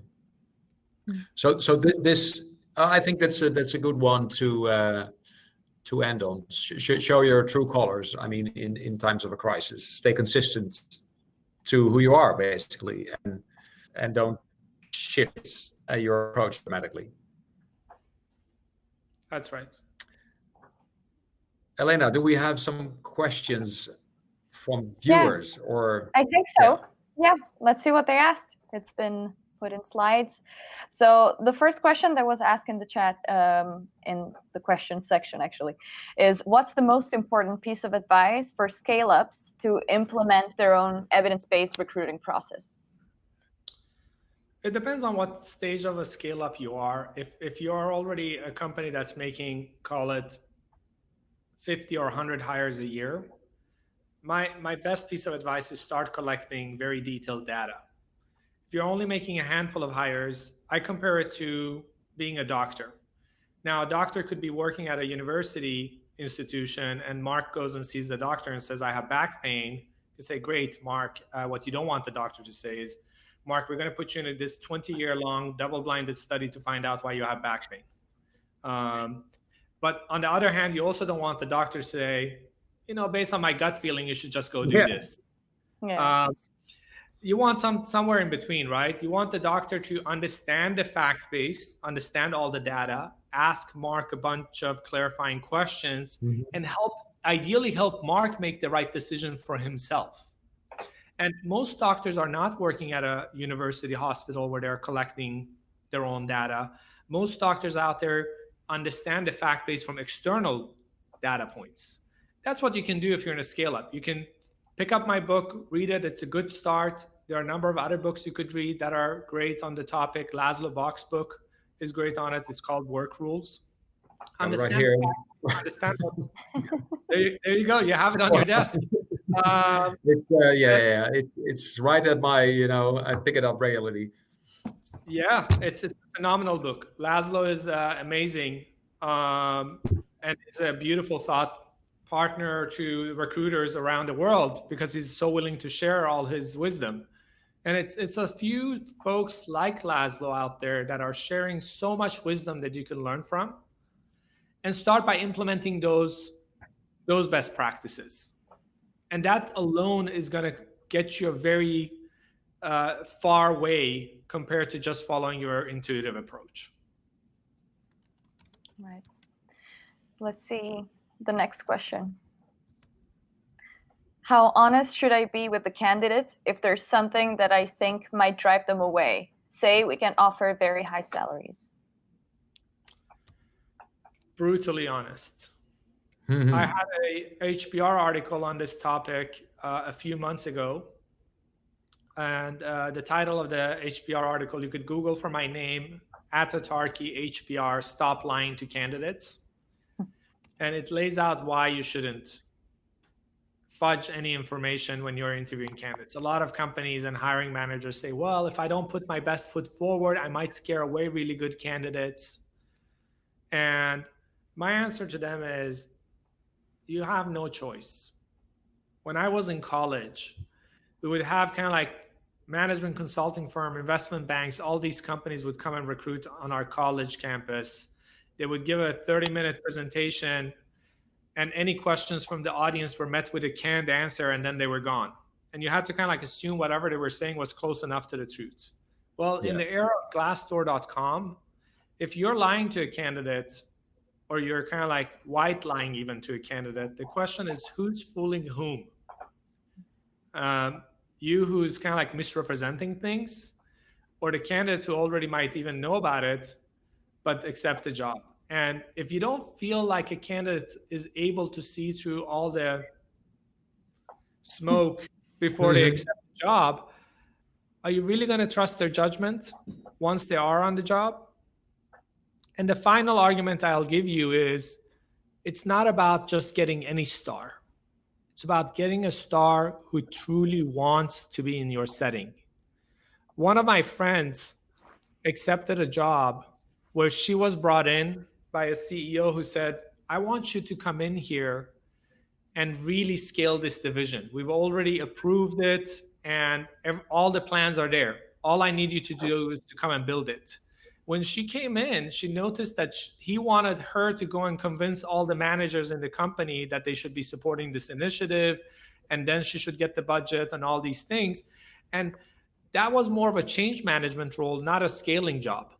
Speaker 3: So this, I think that's a good one to end on. Show your true colors. I mean, in times of a crisis, stay consistent to who you are, basically, and don't shift your approach automatically.
Speaker 2: That's right.
Speaker 3: Elena, do we have some questions from viewers?
Speaker 1: Yeah,
Speaker 3: or
Speaker 1: I think so. Yeah, let's see what they asked. It's been put in slides. So the first question that was asked in the chat, in the question section actually, is what's the most important piece of advice for scale-ups to implement their own evidence-based recruiting process?
Speaker 2: It depends on what stage of a scale up you are. If you are already a company that's making, call it 50 or 100 hires a year, my best piece of advice is start collecting very detailed data. If you're only making a handful of hires, I compare it to being a doctor. Now, a doctor could be working at a university institution, and Mark goes and sees the doctor and says, I have back pain. You say, great, Mark. What you don't want the doctor to say is, Mark, we're going to put you in this 20-year-long double-blinded study to find out why you have back pain. But on the other hand, you also don't want the doctor to say, based on my gut feeling, you should just go do this.
Speaker 1: Yeah.
Speaker 2: You want somewhere in between, right? You want the doctor to understand the fact base, understand all the data, ask Mark a bunch of clarifying questions, and ideally help Mark make the right decision for himself. And most doctors are not working at a university hospital where they're collecting their own data. Most doctors out there understand the fact base from external data points. That's what you can do if you're in a scale up. You can pick up my book, read it. It's a good start. There are a number of other books you could read that are great on the topic. Laszlo Bock's book is great on it. It's called Work Rules.
Speaker 3: Right here.
Speaker 2: Understand. There you go. You have it on your desk.
Speaker 3: It's right at my, I pick it up regularly.
Speaker 2: Yeah, it's a phenomenal book. Laszlo is amazing, and it's a beautiful thought partner to recruiters around the world because he's so willing to share all his wisdom. And it's a few folks like Laszlo out there that are sharing so much wisdom that you can learn from, and start by implementing those best practices. And that alone is going to get you a very far way compared to just following your intuitive approach.
Speaker 1: Right. Let's see the next question. How honest should I be with the candidate if there's something that I think might drive them away? Say we can offer very high salaries.
Speaker 2: Brutally honest. I had a HBR article on this topic a few months ago. And the title of the HBR article, you could Google for my name, Atta Tarki HBR, Stop Lying to Candidates. And it lays out why you shouldn't fudge any information when you're interviewing candidates. A lot of companies and hiring managers say, well, if I don't put my best foot forward, I might scare away really good candidates. And my answer to them is, you have no choice. When I was in college, we would have kind of like management consulting firm, investment banks, all these companies would come and recruit on our college campus. They would give a 30-minute presentation, and any questions from the audience were met with a canned answer, and then they were gone. And you had to kind of like assume whatever they were saying was close enough to the truth. Well, in the era of Glassdoor.com, if you're lying to a candidate, or you're kind of like white lying even to a candidate, the question is, who's fooling whom? You who's kind of like misrepresenting things, or the candidate who already might even know about it, but accept the job. And if you don't feel like a candidate is able to see through all the smoke before they accept the job, are you really going to trust their judgment once they are on the job? And the final argument I'll give you is, it's not about just getting any star. It's about getting a star who truly wants to be in your setting. One of my friends accepted a job where she was brought in by a CEO who said, I want you to come in here and really scale this division. We've already approved it, and all the plans are there. All I need you to do is to come and build it. When she came in, she noticed that he wanted her to go and convince all the managers in the company that they should be supporting this initiative, and then she should get the budget and all these things. And that was more of a change management role, not a scaling job.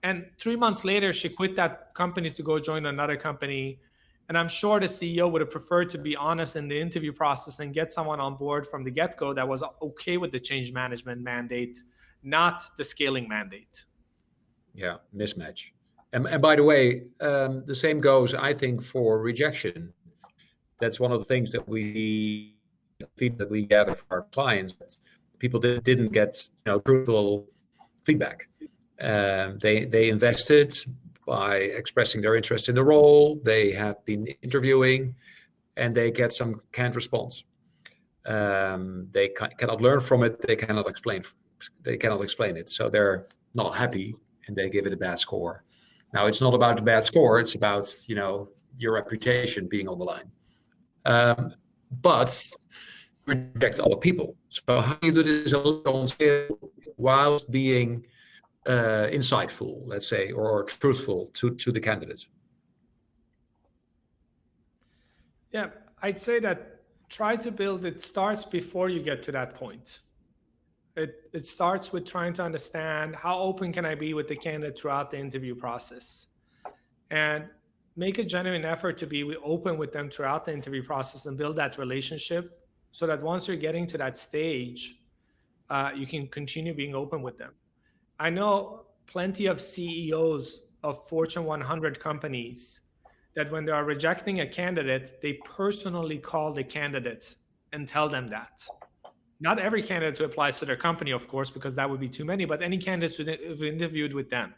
Speaker 2: And 3 months later, she quit that company to go join another company. And I'm sure the CEO would have preferred to be honest in the interview process and get someone on board from the get-go that was okay with the change management mandate, not the scaling mandate.
Speaker 3: Yeah, mismatch. And by the way, the same goes, I think, for rejection. That's one of the things that we gather from our clients. People didn't get truthful feedback. They invested by expressing their interest in the role. They have been interviewing, and they get some canned response. They cannot learn from it. They cannot explain it. So they're not happy, and they give it a bad score. Now, it's not about the bad score. It's about your reputation being on the line. But reject other people. So how do you do this on scale whilst being insightful, let's say, or truthful to the candidates?
Speaker 2: Yeah, I'd say that try to build it starts before you get to that point. It starts with trying to understand how open can I be with the candidate throughout the interview process, and make a genuine effort to be open with them throughout the interview process and build that relationship so that once you're getting to that stage, you can continue being open with them. I know plenty of CEOs of Fortune 100 companies that when they are rejecting a candidate, they personally call the candidate and tell them that. Not every candidate who applies to their company, of course, because that would be too many, but any candidates who've interviewed with them.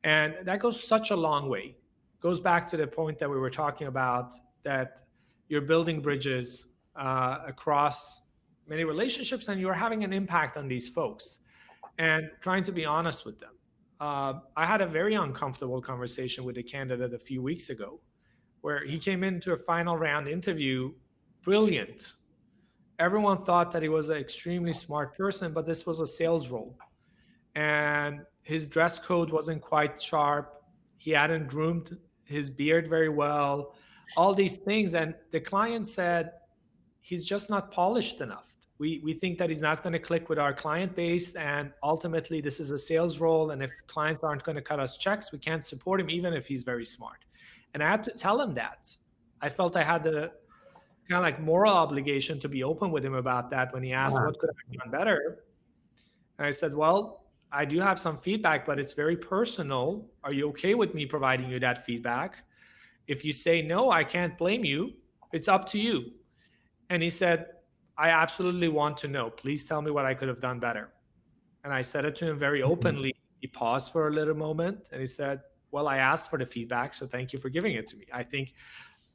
Speaker 2: And that goes such a long way. Goes back to the point that we were talking about, that you're building bridges across many relationships, and you're having an impact on these folks and trying to be honest with them. I had a very uncomfortable conversation with a candidate a few weeks ago where he came into a final round interview, brilliant. Everyone thought that he was an extremely smart person, but this was a sales role. And his dress code wasn't quite sharp. He hadn't groomed his beard very well, all these things. And the client said, he's just not polished enough. We think that he's not going to click with our client base. And ultimately, this is a sales role. And if clients aren't going to cut us checks, we can't support him, even if he's very smart. And I had to tell him that. I felt I had the kind of like moral obligation to be open with him about that when he asked, what could I have done better? And I said, well, I do have some feedback, but it's very personal. Are you okay with me providing you that feedback? If you say no, I can't blame you. It's up to you. And he said, I absolutely want to know. Please tell me what I could have done better. And I said it to him very openly. He paused for a little moment and he said, well, I asked for the feedback, so thank you for giving it to me. I think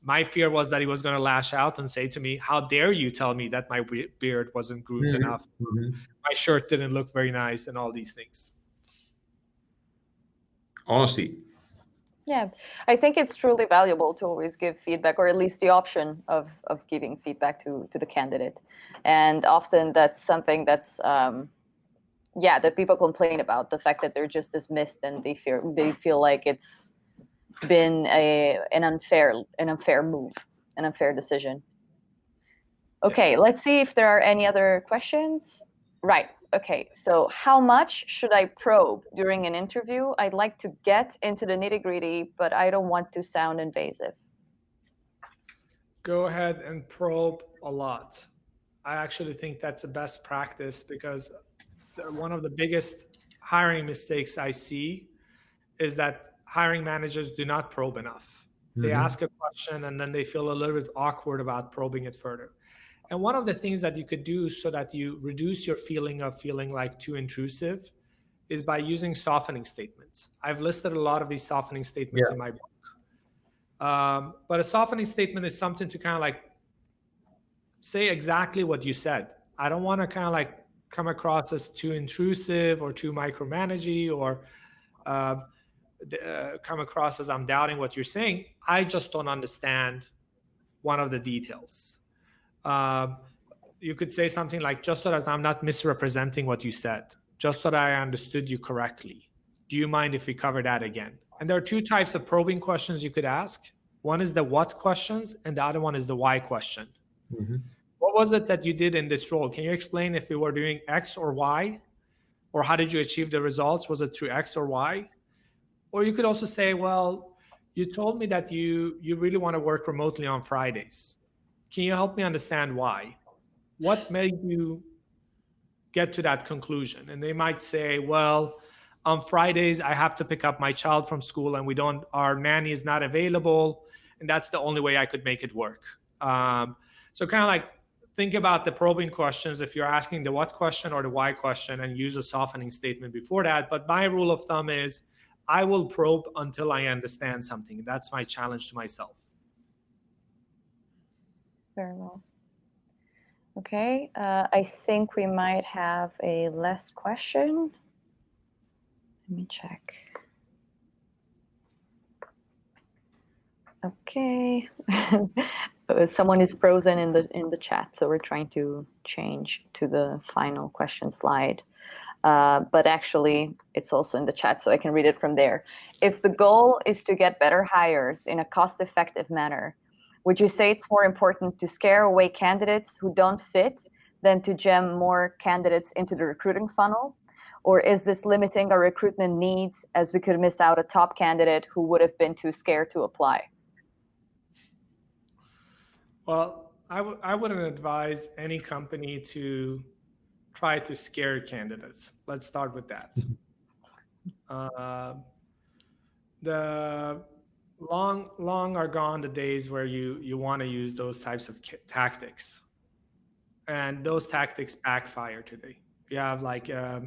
Speaker 2: my fear was that he was going to lash out and say to me, how dare you tell me that my beard wasn't groomed enough? My shirt didn't look very nice and all these things.
Speaker 3: Honesty.
Speaker 1: Yeah, I think it's truly valuable to always give feedback, or at least the option of giving feedback to the candidate. And often that's something that's, that people complain about, the fact that they're just dismissed and they feel like it's been an unfair move, an unfair decision. Okay, let's see if there are any other questions. Right. Okay, so how much should I probe during an interview? I'd like to get into the nitty-gritty, but I don't want to sound invasive.
Speaker 2: Go ahead and probe a lot. I actually think that's the best practice, because one of the biggest hiring mistakes I see is that hiring managers do not probe enough. They ask a question and then they feel a little bit awkward about probing it further. And one of the things that you could do so that you reduce your feeling of feeling like too intrusive is by using softening statements. I've listed a lot of these softening statements in my book. But a softening statement is something to kind of like say exactly what you said. I don't want to kind of like come across as too intrusive or too micromanagey or come across as I'm doubting what you're saying. I just don't understand one of the details. You could say something like, just so that I'm not misrepresenting what you said, just so that I understood you correctly. Do you mind if we cover that again? And there are two types of probing questions you could ask. One is the what questions, and the other one is the why question. What was it that you did in this role? Can you explain if we were doing X or Y? Or how did you achieve the results? Was it through X or Y? Or you could also say, well, you told me that you really want to work remotely on Fridays. Can you help me understand why? What made you get to that conclusion? And they might say, well, on Fridays, I have to pick up my child from school and our nanny is not available. And that's the only way I could make it work. So kind of like think about the probing questions if you're asking the what question or the why question, and use a softening statement before that. But my rule of thumb is I will probe until I understand something. That's my challenge to myself.
Speaker 1: Very well. Okay, I think we might have a last question. Let me check. Okay. Someone is frozen in the chat, so we're trying to change to the final question slide. But actually, it's also in the chat, so I can read it from there. If the goal is to get better hires in a cost-effective manner, would you say it's more important to scare away candidates who don't fit than to jam more candidates into the recruiting funnel? Or is this limiting our recruitment needs, as we could miss out a top candidate who would have been too scared to apply?
Speaker 2: Well, I wouldn't advise any company to try to scare candidates. Let's start with that. The long are gone the days where you want to use those types of tactics, and those tactics backfire today. You have like a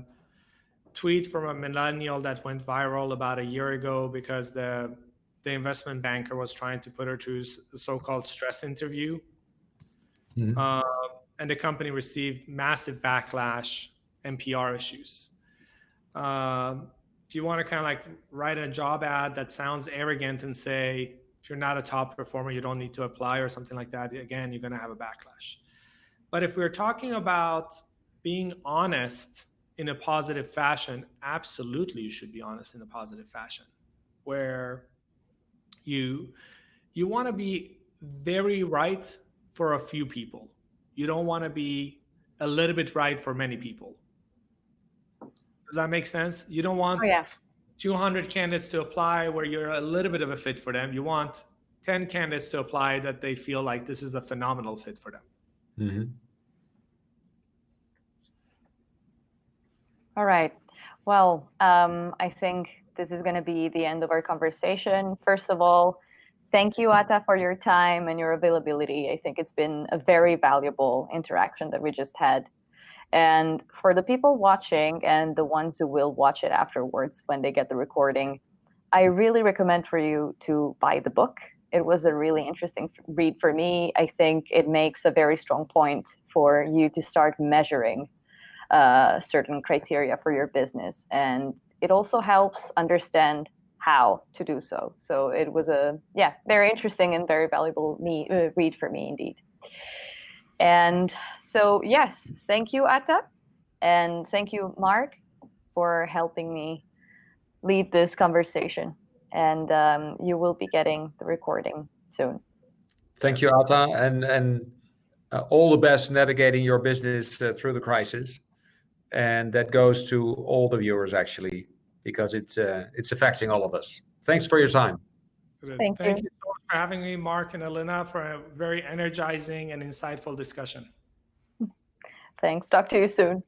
Speaker 2: tweet from a millennial that went viral about a year ago because the investment banker was trying to put her through a so-called stress interview. And the company received massive backlash and PR issues. If you want to kind of like write a job ad that sounds arrogant and say, if you're not a top performer, you don't need to apply or something like that, again, you're going to have a backlash. But if we're talking about being honest in a positive fashion, absolutely you should be honest in a positive fashion, where you want to be very right for a few people. You don't want to be a little bit right for many people. Does that make sense? You don't want 200 candidates to apply where you're a little bit of a fit for them. You want 10 candidates to apply that they feel like this is a phenomenal fit for them.
Speaker 3: Mm-hmm.
Speaker 1: All right. Well, I think this is going to be the end of our conversation. First of all, thank you, Atta, for your time and your availability. I think it's been a very valuable interaction that we just had. And for the people watching and the ones who will watch it afterwards when they get the recording, I really recommend for you to buy the book. It was a really interesting read for me. I think it makes a very strong point for you to start measuring certain criteria for your business. And it also helps understand how to do so. So it was a very interesting and very valuable read for me indeed. And so yes, thank you, Atta, and thank you, Mark, for helping me lead this conversation. And you will be getting the recording soon.
Speaker 3: Thank you, Atta, and all the best navigating your business through the crisis. And that goes to all the viewers, actually, because it's affecting all of us. Thanks for your time.
Speaker 1: Thank you
Speaker 2: so much for having me, Mark and Elena, for a very energizing and insightful discussion.
Speaker 1: Thanks. Talk to you soon.